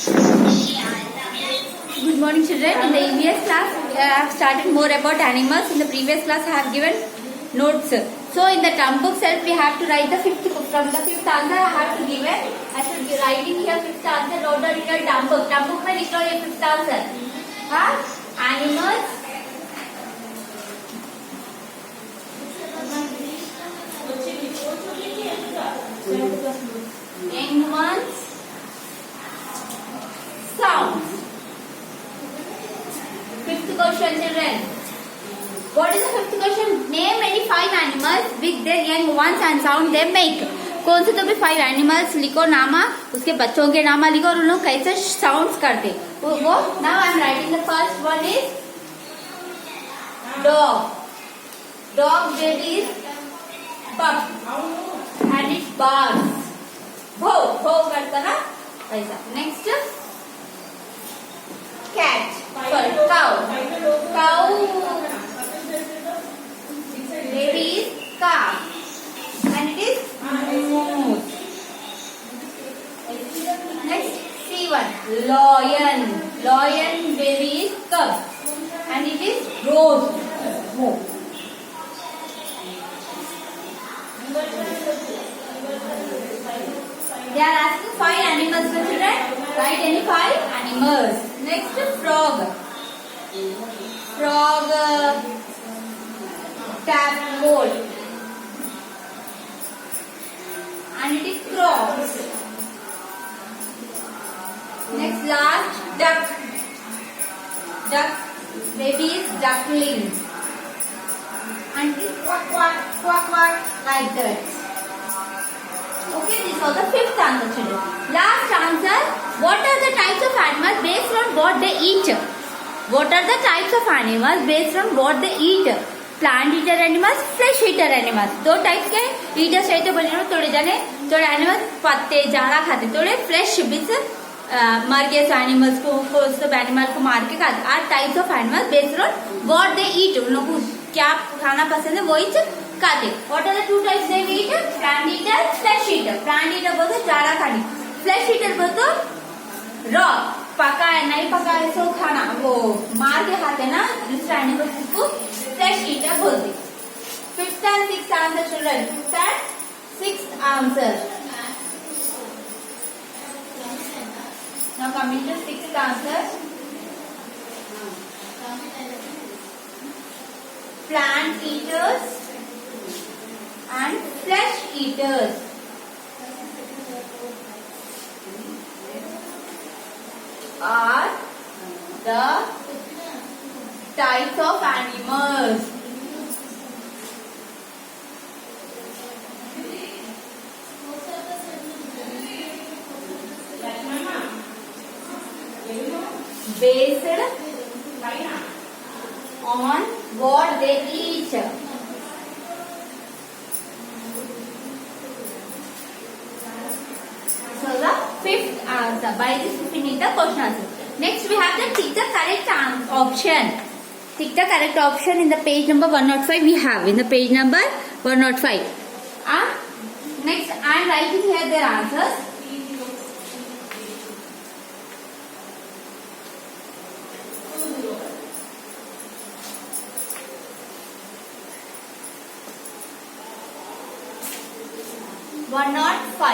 Good morning, children. In the EVS class, I have started more about animals. In the previous class, I have given notes. So, in the term book self, we have to write the fifth. From the fifth answer, I have to give it. I should be writing here fifth answer. Note down in your term book. Term book में लिख लो ये fifth answer. हाँ? Animals. Young ones. Sounds. Fifth question, children. What is the fifth question? Name any 5 animals with their young ones and sound they make. कौन से तो भी 5 animals लिखो नामा, उसके बच्चों के नामा लिखो और उन लोग कैसे साउंड्स करते वो now I am writing the first one is dog. Dog baby is पप एंड इट बार्क्स. भो भो करता ना ऐसा. Next cat, sorry, cow. Cow baby is calf and it is moose. Next C1 lion. Lion baby is cub and it is rose. They are asking 5 animals for children. Write any 5 animals. Next frog. Frog tadpole and it is crow. Next last duck. Duck baby is duckling and it is quack quack quack quack like that. Okay, this was the fifth answer, children. Last answer. What are the types of animals based on what they eat? What are the types of animals based on what they eat? Plant eater animals, flesh eater animals. 2 types के eaters रहते बोले थोड़े जाने थोड़े animals पत्ते झाड़ा खाते, थोड़े फ्लेश बीच मर गए एनिमल्स को सब एनिमल को मार के खाते. Are types of animals based on what they eat. उन लोगों को क्या खाना पसंद है वही खाते. What are the 2 types they eat? Plant eater, flesh eater. Plant eater बोलते झाड़ा खाने, फ्लेश ईटर बोलते रॉ पका है नहीं पका है सो खाना वो मार के खाते ना दूसरा एनिमल को फ्लेश ईटर बोलते. Fifth and sixth answer children. Fifth and sixth answer. Now coming to sixth answer. Plant eaters and flesh eaters. Are the types of animals. Based on what they eat. So the fifth answer. By this we finish the question answer. Next we have the tick the correct option. Tick the correct option in the page number 105 we have. In the page number 105. Next I am writing here their answers.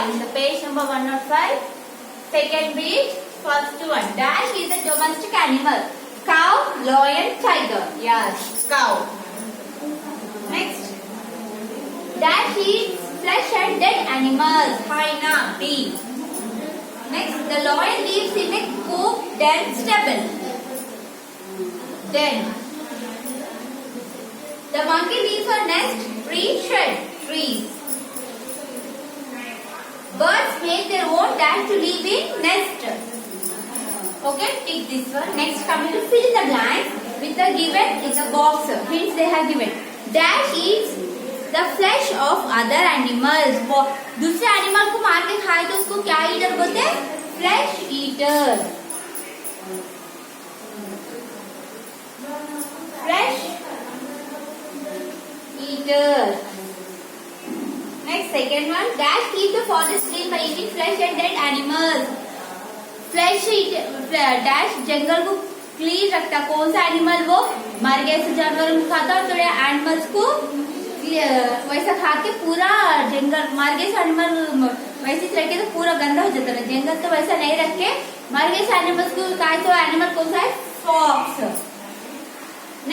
In the page number 105, second page, first one. Dash is a domestic animal. Cow, lion, tiger. Yes, cow. Next. Dash eats flesh and dead animals. Hyena, B. Next, the lion lives in a coop, den, stable. Den. The monkey lives on nest, tree, shed, trees. Birds make their own dash to live in nest. Okay, take this one. Next, coming to fill in the blanks with the given in the box. Hints they have given. Dash eats the flesh of other animals. दूसरे animal को मार के खाए तो उसको क्या eater बोलते हैं? Flesh eater. Flesh eater. Next, second one. Dash keep the forest clean by eating flesh and dead animals. फ्लैश डैश जंगल को क्लीन रखता, कौन सा एनिमल वो मर गए जानवरों को खाता और थोड़े एनिमल्स को वैसा खा के पूरा जंगल मर गए एनिमल वैसे रखे तो पूरा गंदा हो जाता है। जंगल तो वैसा नहीं रख के मर गए एनिमल्स को खाए तो एनिमल कौन सा है? Fox.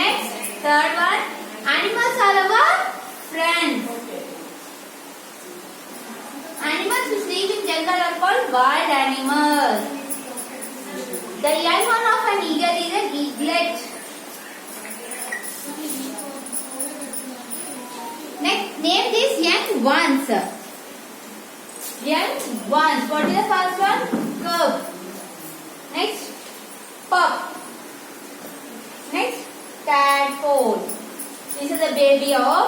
Next third one, animals are our friends. Animals which live in jungle are called wild animals. The young one of an eagle is an eaglet. Next, name these young ones. Young ones. What is the first one? Cub. Next, pup. Next, tadpole. This is the baby of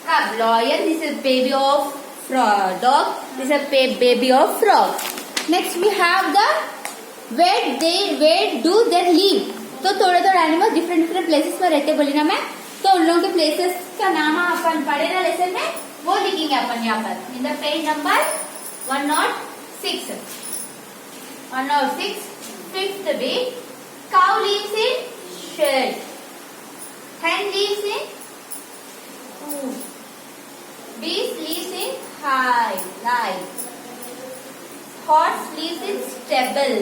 cub. Lion. This is baby of dog. This is a baby of frog. Next we have the where do they live. तो थोड़े थोड़े animal different places में रहते बोली ना मैं, तो उन लोगों के प्लेसेस का नाम अपन पढ़े ना लेसन में वो लिखेंगे अपन यहाँ पर in the page number 106. 106 fifth B, cow lives in shed, hen lives in coop, bees lives in hive, horse lives in stable,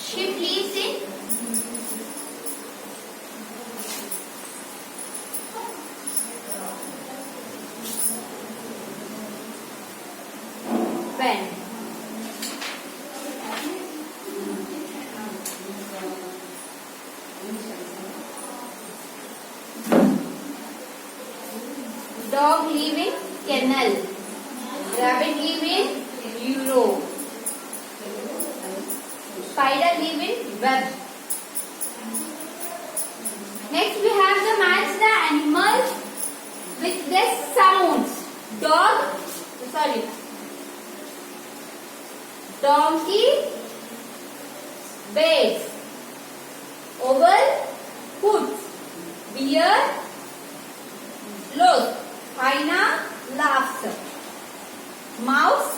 sheep lives in pen. Dog live in kennel, rabbit live in burrow, spider live in web. Next we have the match the animals with their sounds. Donkey, beds, owl, hoots, bear, blows, hyena, laughs, mouse,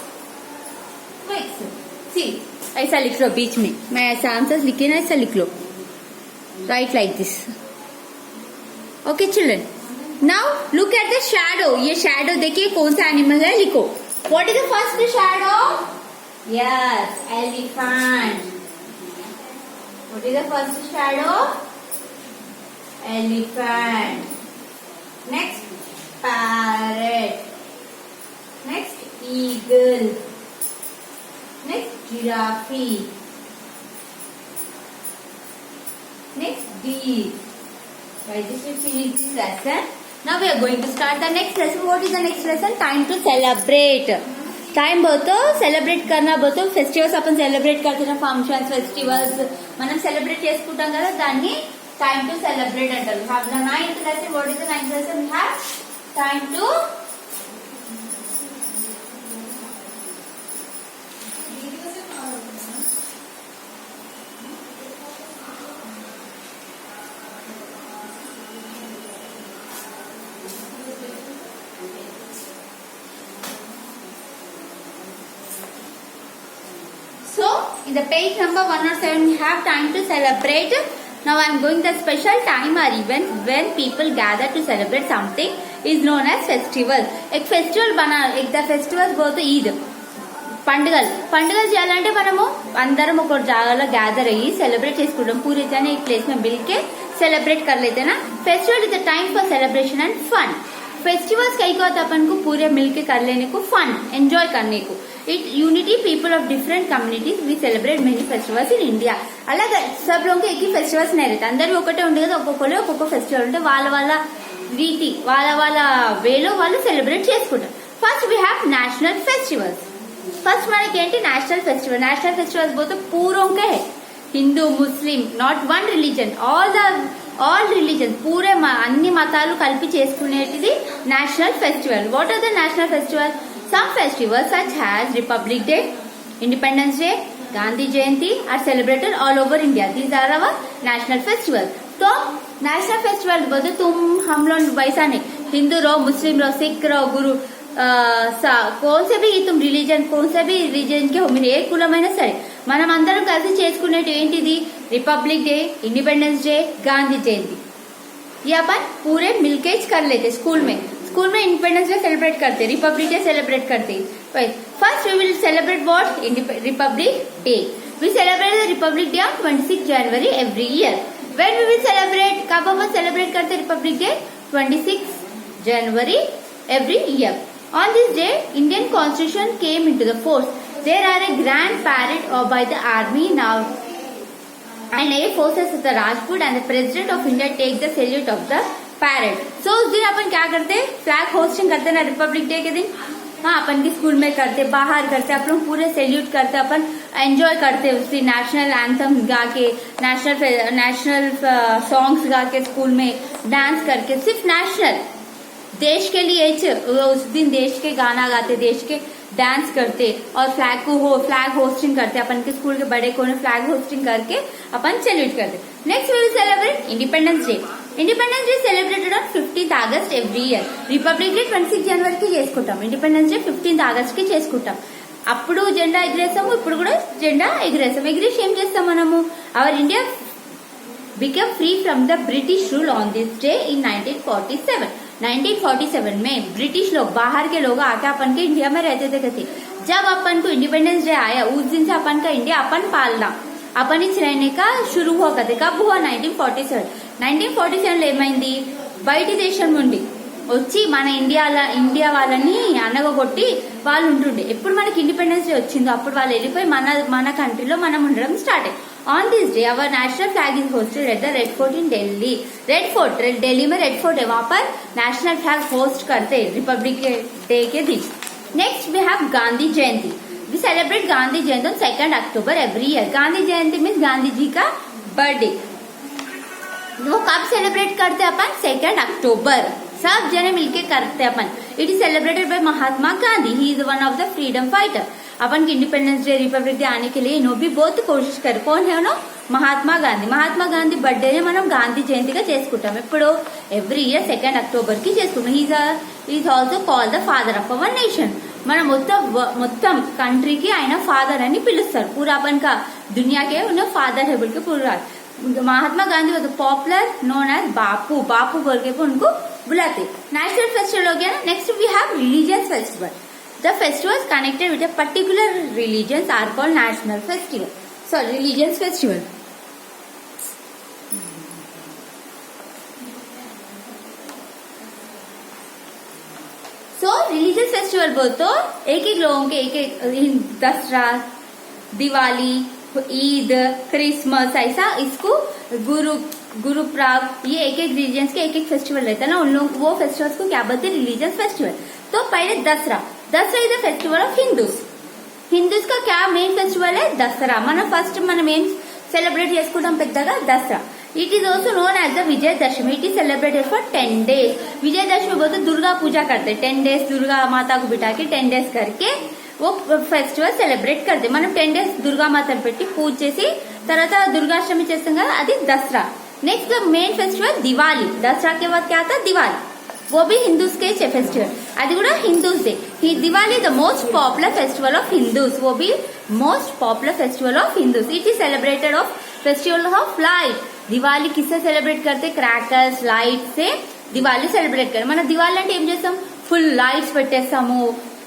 quakes. See, ऐसा लिख लो बीच में, मैं ऐसा answer लिखे ना ऐसा लिख लो. Write like this. Okay children. Now look at the shadow. ये shadow देखिए कौन सा एनिमल है, लिखो. What is the first shadow? Yes, elephant. What is the first shadow? Elephant. Next, parrot. Next, eagle. Next, giraffe. Next, deer. Right, this will finish this lesson. Now we are going to start the next lesson. What is the next lesson? Time to celebrate. Time बोतो celebrate करना बोतो festivals अपन celebrate करते functions festivals మనం celebrate చేసుకుంటాం కదా దాన్ని time to celebrate అంటారు. Have the ninth lesson. What is the ninth lesson? We have time to in the page number 107 we have time to celebrate. Now I am going the special time or event when people gather to celebrate something is known as festival. एक festival बना एक the festivals बोलते ईद పండుగలు చేయాలంటే మనము అందరం ఒక జాగాలో గ్యాదర్ అయ్యి సెలబ్రేట్ చేసుకుంటాం. पूरे जने एक प्लेस में मिल के सेलिब्रेट कर लेते हैं ना. Festival is the time for celebration and fun. Festivals कई को अपन को पूरे मिलके कर लेने को, फन एंजॉय करने को. It unity people of different communities we celebrate many festivals in India. అలాగే सब लोगों के एक ही फेस्टिवल्स नहीं रहते, అందరూ ఒకటే ఉండే కదా, ఒక్కొక్కరు ఒక్కొక్క ఫెస్టివల్ ఉంటే వాళ్ళ వాళ్ళ రీతి వాళ్ళ వేలో వాళ్ళు సెలబ్రేట్ చేసుకుంటారు. First we have national festivals. First మనకి ఏంటి నేషనల్ ఫెస్టివల్. నేషనల్ ఫెస్టివల్స్ बोलते पूरों के है, हिंदू मुस्लिम not one religion, all religions పూరే అన్ని మతాలు కలిపి చేసుకునేటిది national festival. What are the national festival? Some festivals such has republic day, independence day, Gandhi Jayanti are celebrated all over India. These are our national festival. तो नेशनल फेस्टिवल बोलते तुम हम लोग वैसा नहीं, हिंदू रहो, मुस्लिम रहो, सिख रहो, गुरु कौन से भी तुम रिलीजन कौन से भी रिलीजन के हो, మీరు ఏ కులమైనా సరే మనం అందరం కలిసి చేసుకునేది ఏంటిది, republic day, independence day, Gandhi Jayanti. ये अपन पूरे मिलके कर लेते। स्कूल में इंडिपेंडेंस डे सेलिब्रेट करते, रिपब्लिक डे सेलिब्रेट करते। First we will celebrate what, republic day. We celebrate the republic day on 26 January every year. When we will celebrate, कब हम सेलिब्रेट करते republic day, 26 January every year। On this day, Indian Constitution came into the force. There are a grand parade by the army now and air forces of the Rajput, and the President of India take the salute of the parade। So उस दिन अपन क्या करते, flag hosting करते ना Republic day के दिन। हाँ, अपन के स्कूल में करते, बाहर करते, अपन पूरे सैल्यूट करते, अपन एंजॉय करते उस दिन, नेशनल एंथम गा के, नेशनल सॉन्ग्स गा के, स्कूल में डांस करके, सिर्फ नेशनल देश के लिए उस दिन देश के गाना गाते, देश के डांस करते और फ्लैग होस्टिंग करते। अपन के स्कूल के बड़े कोने फ्लैग होस्टिंग करके अपन सेलिब्रेट करते। Next we will celebrate independence day. Independence day celebrated on 15th August every year. Republic day 26 జనవరికి చేసుకుంటాం, ఇండిపెండెన్స్ డే 15th August కి చేసుకుంటాం। అప్పుడు జెండా ఎగిరేసాము, ఇప్పుడు కూడా జెండా ఎగిరేసాము। ఎగిరేసి ఏం చేస్తాం మనము, our India became free from the British rule on this day in 1947। 1947 में ब्रिटिश लोग, बाहर के लोग आके अपन के इंडिया में रहते थे। कहते जब अपन को इंडिपेंडेंस डे आया, उस दिन से अपन का इंडिया अपन पालना, अपन ही रहने का शुरू हुआ करते। कब हुआ, 1947 లో ఏమైంది, బయటి దేశం నుండి వచ్చి మన ఇండియా వాళ్ళని అనగొట్టి వాళ్ళు ఉంటుండే। ఎప్పుడు మనకి ఇండిపెండెన్స్ డే వచ్చిందో అప్పుడు వాళ్ళు వెళ్ళిపోయి మన కంట్రీలో మనం ఉండడం స్టార్ట్ అయ్యి। On this day, our national flag is hosted at the Red Fort in Delhi। Red Fort, Delhi में रेड फोर्ट है, वहां पर नेशनल फ्लैग होस्ट करते रिपब्लिक डे के दिन। Next we have Gandhi Jayanti. We celebrate Gandhi Jayanti on 2nd October every year. Gandhi Jayanti means Gandhi ji का birthday. वो कब सेलिब्रेट करते अपन, 2nd October, सब जने मिलके करते अपन। It is celebrated by Mahatma Gandhi. He is one of the freedom fighter. अपन की इंडिपेंडेंस डे, रिपब्लिक डे आने के लिए इन्हों भी बहुत कोशिश कर, कौन है उन्हों, महात्मा गांधी। महात्मा गांधी బర్త్డే ని మనం గాంధీ జయంతిగా చేసుకుంటాం। ఎప్పుడు, ఎవ్రీ ఇయర్ 2nd October కి చేసుకుంటాం। Is also called the father of our nation. మన మొత్తం కంట్రీకి ఆయన ఫాదర్ అని పిలుస్తారు। पूरा अपन का दुनिया के उन्हें फादर है बोल के पूरा। महात्मा गांधी वो पॉपुलर नोन एज बापू बोल के उनको बुलाते। नेशनल फेस्टिवल हो गया ना। Next we have religious festival. The festivals connected with a particular religions are called national festival। So religious festival। So religious festival बोल तो एक लोगों के एक दसरा, दिवाली, ईद, क्रिसमस, ऐसा इसको गुरु प्राग, ये एक रिलीजन्स के एक फेस्टिवल रहता है ना, उन लोग वो फेस्टिवल्स को क्या बोलते हैं, रिलीजियस फेस्टिवल। तो पहले दसरा इज द फेस्टिवल ऑफ हिंदूస్ का क्या मेन फेस्टिवल है, दसरा। మనం ఫస్ట్ మనం ఏం సెలబ్రేట్ చేసుకుంటాం పెద్దగా, Dasara. It is also known as the Vijayadashami. It is celebrated for 10 days। Vijayadashami बोलते दुर्गा पूजा करते, 10 days दुर्गा माता को बिठा के 10 days करके वो ఫెస్టివల్ సెలబ్రేట్ करते। మనం 10 days దుర్గా మాతను పెట్టి పూజ చేసి తర్వాత దుర్గాష్టమి చేస్తాం కదా, అది Dasara. Next the main festival Diwali. Dasara के बाद क्या आता, दिवाली, वो भी हिंदूस के फेस्टिवल, అది కూడా Hindus day. Diwali the most popular festival of Hindus, वो भी most popular festival of Hindus. It is celebrated of festival of light. Diwali किससे सेलिब्रेट करते, क्रैकर्स, लाइट से दिवाली सेलिब्रेट कर। మన దివాళి అంటే ఏం చేస్తాం, ఫుల్ లైట్స్ పెట్టేస్తాము,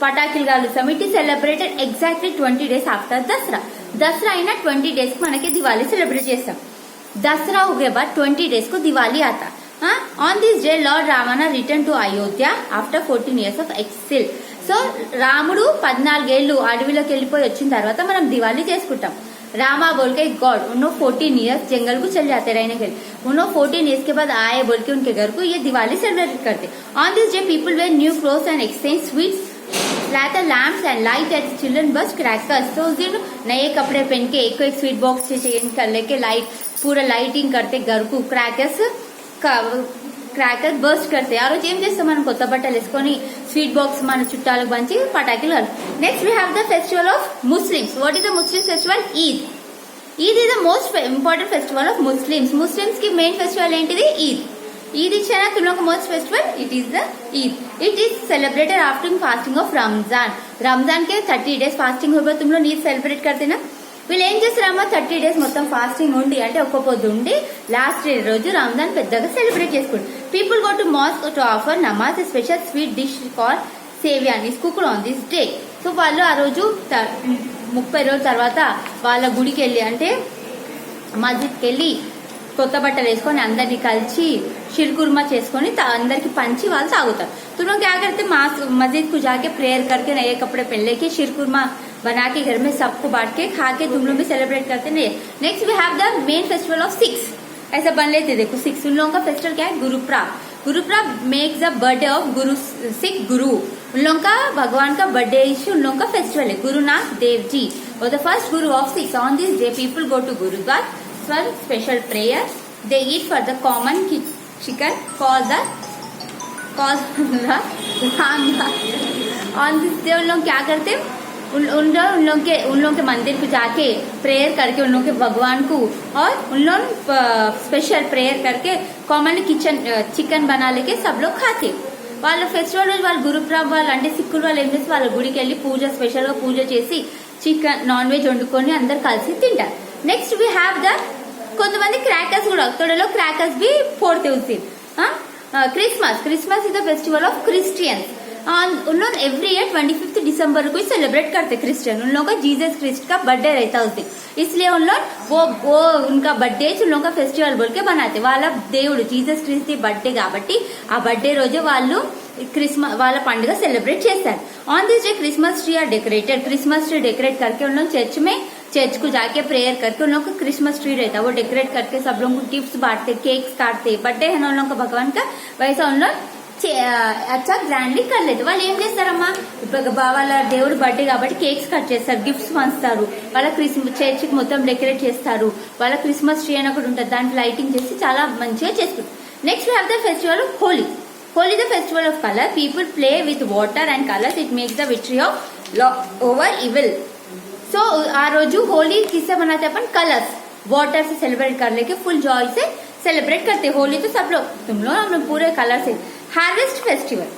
పటాకులు కాలుస్తాము। It is celebrated exactly 20 days after Dasara. Dasara అయినా 20 days కి మనకి దివాళి సెలబ్రేట్ చేస్తాం। दसरा हो गया बाद 20 days को दिवाली आता। On this day Lord Ravana returned to Ayodhya after 14 years of exile। So రాముడు 14 ఏళ్ళు అడవిలోకి వెళ్ళిపోయి వచ్చిన తర్వాత మనం దివాళీ చేసుకుంటాం। रामा बोल के गॉड, उन्होंने 14 years जंगल को चल जाते रहने के लिए, उन्होंने 14 years के बाद आए बोल के उनके घर को ये दिवाली सेलिब्रेट करते। On this day people wear new clothes and exchange sweets, light lamps and light at children burst crackers. तो उस दिन नए कपड़े पहन के एक स्वीट बॉक्स से चेंज कर लेके लाइट पूरा लाइटिंग करते, घर को క్రాకర్ బర్స్ట్ करते। ఆ రోజు ఏం చేస్తాం, మనం కొత్త బట్టలు వేసుకొని స్వీట్ బాక్స్ మన చుట్టాలకు పంచి పటాకులు కాదు। Next we have the festival of Muslims. What is the Muslims festival, Eid. Eid is the most important festival of Muslims. Muslims కి మెయిన్ ఫెస్టివల్ ఏంటిది, ఈద్। ईद इज ना तुम लोग का most festival it is the Eid. It is celebrated after fasting of Ramzan. Ramzan के 30 days fasting हो तुम लोग ईद सेलिब्रेट करते ना. వీళ్ళు ఏం చేస్తారమ్మా 30 days మొత్తం ఫాస్టింగ్ ఉండి అంటే ఒక్క పొద్దు ఉండి లాస్ట్ రోజు రంజాన్ పెద్దగా సెలబ్రేట్ చేసుకుంటారు. People go to mosque to offer namaz special sweet dish call seviyan is cooked on this day. So వాళ్ళు ఆ రోజు 30 రోజుల తర్వాత వాళ్ళ గుడికి వెళ్ళి అంటే మస్జిద్కి వెళ్ళి కొత్త బట్టలు వేసుకొని అందరినీ కలిసి షిర్కుర్మా చేసుకొని అందరికి పంచి వాళ్ళు తాగుతారు. तुम लोग क्या करते मस्जिद को जाके प्रेयर करके नए कपड़े पहन लेके शीरकुरमा बना के घर में सबको बांट के खा के तुम लोग भी सेलिब्रेट करते नहीं. Next we have the main festival of Sikhs. ऐसा बन लेते देखो सिक्स उन लोगों का फेस्टिवल क्या है गुरुप्राब. गुरुप्राब मेक्स द बर्थडे ऑफ गुरु सिख गुरु. उन लोगों का भगवान का बर्थडे उन लोगों का फेस्टिवल है. गुरुनानक देव जी और the first Guru of six. On this day people go to gurdwara for special prayer. They eat for the common chicken called the on this day उन लोग क्या करते हैं उन लोग के मंदिर को जाके प्रेयर करके उन लोग के भगवान को और उन लोग स्पेशल प्रेयर करके कॉमन चिकन बना लेके सब लोग खाते. వాళ్ళ ఫెస్టివల్ రోజు వాళ్ళు గురుప్రాబ్ వాళ్ళు అంటే సిక్కులు వాళ్ళు ఏం చేసి వాళ్ళ గుడికి వెళ్ళి పూజ స్పెషల్ గా పూజ చేసి చికెన్ నాన్ వెజ్ వండుకొని అందరు కలిసి తింటారు. నెక్స్ట్ వి హ్యావ్ ద కొంతమంది క్రాకర్స్ కూడా తొడలో క్రాకర్స్ भी फोड़ते उस दिन. Christmas is the festival of Christians. उन लोग एवरी ईयर 25 दिसंबर को सेलिब्रेट करते क्रिश्चियन. उन लोगों का जीसस क्रिस्ट का बर्थडे रहता उस दिन इसलिए उन लोग वो उनका बर्थडे उन लोगों का फेस्टिवल बोल के बनाते. వాళ్ళ దేవుడు జీసస్ క్రిస్ట్ బర్త్డే కాబట్టి ఆ బర్త్డే రోజు వాళ్ళు क्रिसमस वाला पंడుగ सेलिब्रेट చేస్తారు. On this day Christmas tree are decorated. Christmas tree decorate करके उन लोग चर्च को जाके प्रेयर करके उन लोग का क्रिसमस ट्री रहता है वो डेकोरेट करके सब लोग को गिफ्ट्स बांटते केक्स काटते. बर्थडे है ना उन लोग का भगवान का वैसा उन लोग अच्छा గ్రాండ్లీ కర్లేదు. వాళ్ళు ఏం చేస్తారమ్మా వాళ్ళ దేవుడు బర్త్డే కాబట్టి కేక్స్ కట్ చేస్తారు గిఫ్ట్స్ పంచుతారు. వాళ్ళ చర్చ్ కి మొత్తం డెకరేట్ చేస్తారు. వాళ్ళ క్రిస్మస్ ట్రీ అని ఒకటి ఉంటుంది దాంట్లో లైటింగ్ చేసి చాలా మంచిగా చేసుకుంటారు. Next we have the festival of Holi. Holi is the festival of color. People play with water and colors. It makes the victory of over evil. So आ रोजू होली किससे मनाते हैं अपन कलर्स वाटर से सेलिब्रेट कर लेके फुल जॉय से celebrate करते. होली तो सब लोग तुम लोग हम लोग पूरे कलर से. Harvest festival